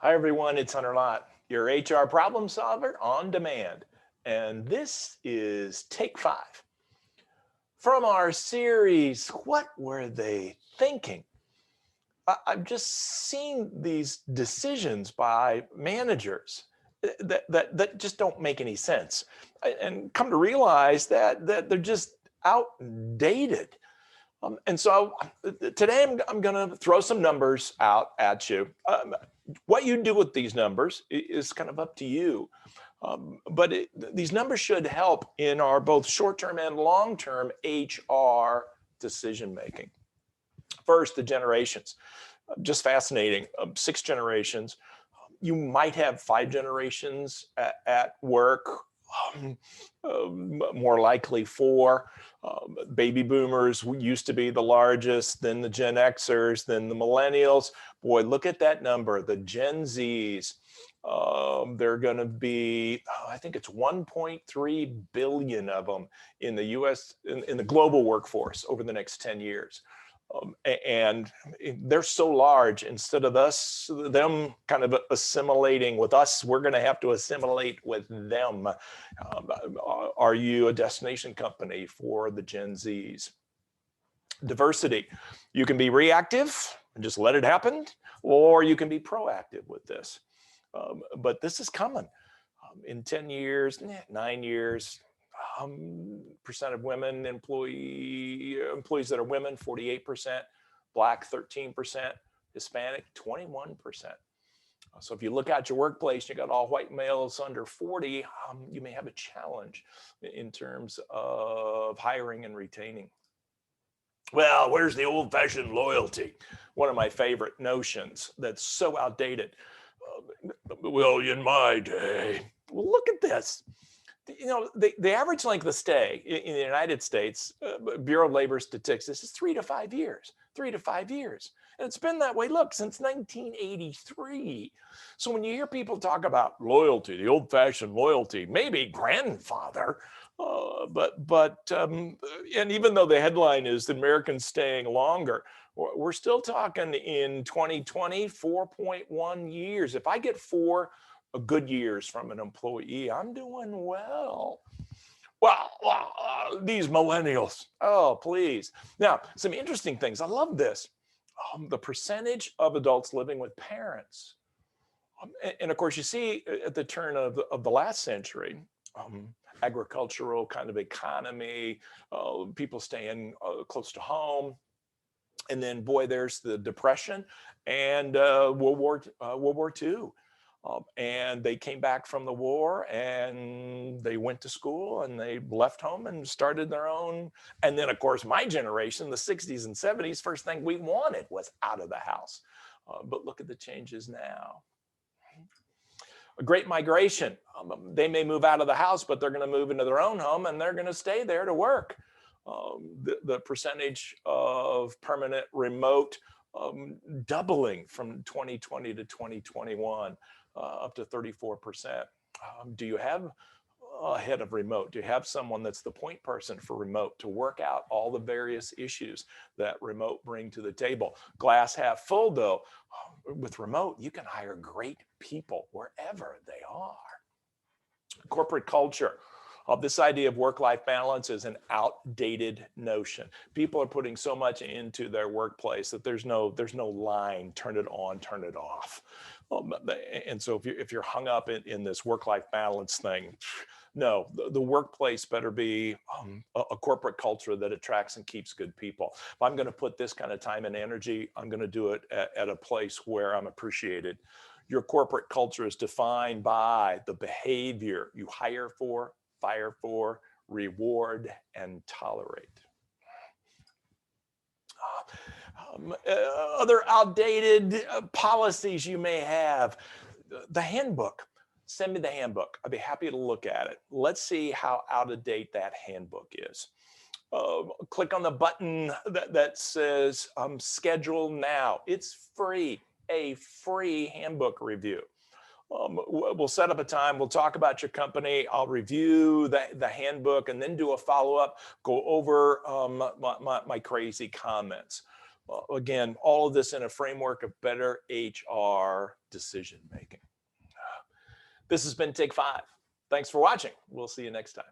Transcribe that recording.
Hi everyone, it's Hunter Lott, your HR problem solver on demand. And this is take 5 from our series, What Were They Thinking? I've just seen these decisions by managers that just don't make any sense, and come to realize that they're just outdated. And so today I'm going to throw some numbers out at you. What you do with these numbers is kind of up to you. But these numbers should help in our both short-term and long-term HR decision making. First, the generations. Just fascinating. 6 generations. You might have 5 generations at work. More likely 4. Baby boomers used to be the largest, then the Gen Xers, then the millennials. Boy, look at that number, the Gen Zs. They're going to be, I think it's 1.3 billion of them in the US, in the global workforce over the next 10 years. And they're so large, instead of them kind of assimilating with us, we're going to have to assimilate with them. Are you a destination company for the Gen Zs? Diversity. You can be reactive and just let it happen, or you can be proactive with this. But this is coming. In 10 years, 9 years, percent of women employees that are women, 48%, Black 13%, Hispanic 21%. So if you look at your workplace, you got all white males under 40, you may have a challenge in terms of hiring and retaining. Well, where's the old-fashioned loyalty? One of my favorite notions that's so outdated. Well, in my day, well, look at this. You know, the average length of stay in the United States, Bureau of Labor Statistics, is 3 to 5 years. 3 to 5 years. And it's been that way, look, since 1983. So when you hear people talk about loyalty, the old-fashioned loyalty, maybe grandfather, and even though the headline is the Americans staying longer, we're still talking in 2020, 4.1 years. If I get 4 good years from an employee, I'm doing well. Well, these millennials, oh, please. Now, some interesting things. I love this. The percentage of adults living with parents. And of course, you see at the turn of the last century, agricultural kind of economy, people staying close to home. And then, boy, there's the Depression and World War II. And they came back from the war and they went to school and they left home and started their own. And then, of course, my generation, the 60s and 70s, first thing we wanted was out of the house. But look at the changes now. A great migration. They may move out of the house, but they're going to move into their own home and they're going to stay there to work. The percentage of permanent remote doubling from 2020 to 2021, up to 34%. Do you have a head of remote? Do you have someone that's the point person for remote to work out all the various issues that remote bring to the table? Glass half full, though. With remote, you can hire great people wherever they are. Corporate culture. This idea of work-life balance is an outdated notion. People are putting so much into their workplace that there's no line, turn it on, turn it off. And so if you're hung up in this work-life balance thing, no, the workplace better be a corporate culture that attracts and keeps good people. If I'm going to put this kind of time and energy, I'm going to do it at a place where I'm appreciated. Your corporate culture is defined by the behavior you hire for, fire for, reward, and tolerate. Other outdated policies you may have. The handbook. Send me the handbook. I'd be happy to look at it. Let's see how out of date that handbook is. Click on the button that says schedule now. It's free, a free handbook review. We'll set up a time. We'll talk about your company. I'll review the handbook and then do a follow-up, go over my crazy comments. Well, again, all of this in a framework of better HR decision making. This has been Take 5. Thanks for watching. We'll see you next time.